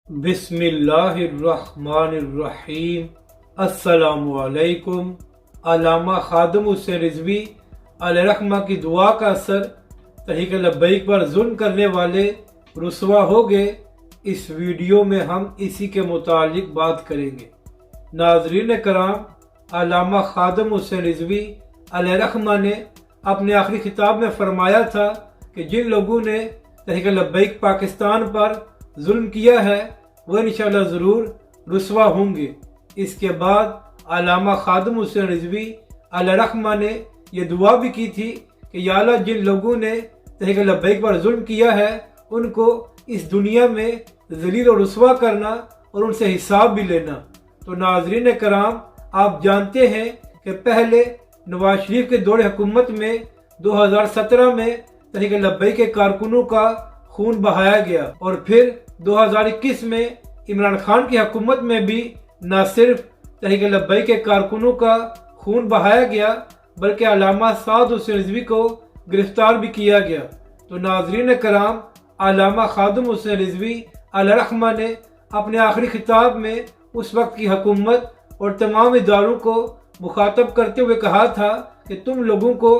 بسم اللہ الرحمن الرحیم۔ السلام علیکم۔ علامہ خادم حسین رضوی علیہ رحمہ کی دعا کا اثر تحریک لبیک پر ظلم کرنے والے رسوا ہو گئے۔ اس ویڈیو میں ہم اسی کے متعلق بات کریں گے۔ ناظرین کرام، علامہ خادم حسین رضوی علیہ رحمہ نے اپنے آخری خطاب میں فرمایا تھا کہ جن لوگوں نے تحریک لبیک پاکستان پر ظلم کیا ہے وہ انشاءاللہ ضرور رسوا ہوں گے۔ اس کے بعد علامہ خادم حسین رضوی علیہ رحمہ نے یہ دعا بھی کی تھی کہ یا اللہ، جن لوگوں نے تحریک لبیک پر ظلم کیا ہے ان کو اس دنیا میں ذلیل و رسوا کرنا اور ان سے حساب بھی لینا۔ تو ناظرین کرام، آپ جانتے ہیں کہ پہلے نواز شریف کے دور حکومت میں 2017 میں تحریک لبیک کے کارکنوں کا خون بہایا گیا، اور پھر 2021 میں عمران خان کی حکومت میں بھی نہ صرف تحریک لبیک کے کارکنوں کا خون بہایا گیا بلکہ علامہ سعد حسین رضوی کو گرفتار بھی کیا گیا۔ تو ناظرین کرام، علامہ خادم حسین رضوی علیہ رحمہ نے اپنے آخری خطاب میں اس وقت کی حکومت اور تمام اداروں کو مخاطب کرتے ہوئے کہا تھا کہ تم لوگوں کو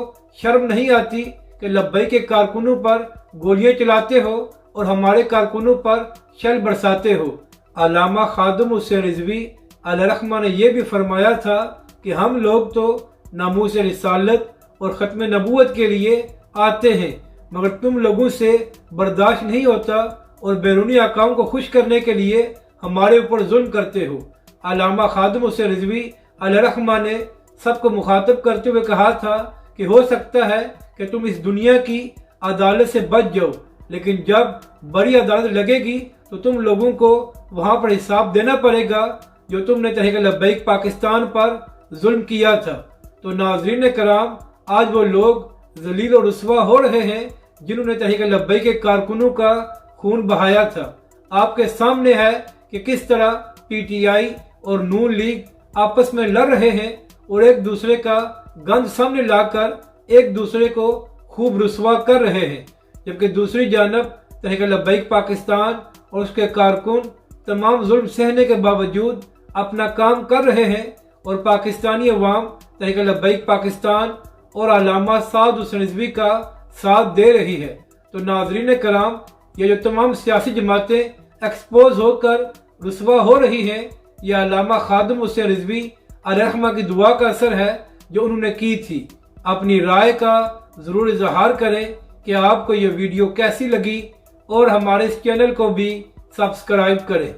شرم نہیں آتی کہ لبیک کے کارکنوں پر گولیاں چلاتے ہو اور ہمارے کارکنوں پر شل برساتے ہو۔ علامہ خادم حسین رضوی علیہ رحمہ نے یہ بھی فرمایا تھا کہ ہم لوگ تو ناموس رسالت اور ختم نبوت کے لیے آتے ہیں، مگر تم لوگوں سے برداشت نہیں ہوتا اور بیرونی حکام کو خوش کرنے کے لیے ہمارے اوپر ظلم کرتے ہو۔ علامہ خادم حسین رضوی علیہ رحمہ نے سب کو مخاطب کرتے ہوئے کہا تھا کہ ہو سکتا ہے کہ تم اس دنیا کی عدالت سے بچ جاؤ، لیکن جب بڑی عدالت لگے گی تو تم لوگوں کو وہاں پر حساب دینا پڑے گا جو تم نے تحریک لبیک پاکستان پر ظلم کیا تھا۔ تو ناظرین کرام، آج وہ لوگ ذلیل و رسوا ہو رہے ہیں جنہوں نے تحریک لبیک کے کارکنوں کا خون بہایا تھا۔ آپ کے سامنے ہے کہ کس طرح پی ٹی آئی اور نون لیگ آپس میں لڑ رہے ہیں اور ایک دوسرے کا گند سامنے لا کر ایک دوسرے کو خوب رسوا کر رہے ہیں، جبکہ دوسری جانب تحریک لبیک پاکستان اور اس کے کارکن تمام ظلم سہنے کے باوجود اپنا کام کر رہے ہیں اور پاکستانی عوام تحریک لبیک پاکستان اور علامہ سعد حسین رضوی کا ساتھ دے رہی ہے۔ تو ناظرین کرام، یہ جو تمام سیاسی جماعتیں ایکسپوز ہو کر رسوا ہو رہی ہیں، یہ علامہ خادم حسین رضوی علیہ رحمہ کی دعا کا اثر ہے جو انہوں نے کی تھی۔ اپنی رائے کا ضرور اظہار کریں کہ آپ کو یہ ویڈیو کیسی لگی، اور ہمارے اس چینل کو بھی سبسکرائب کریں۔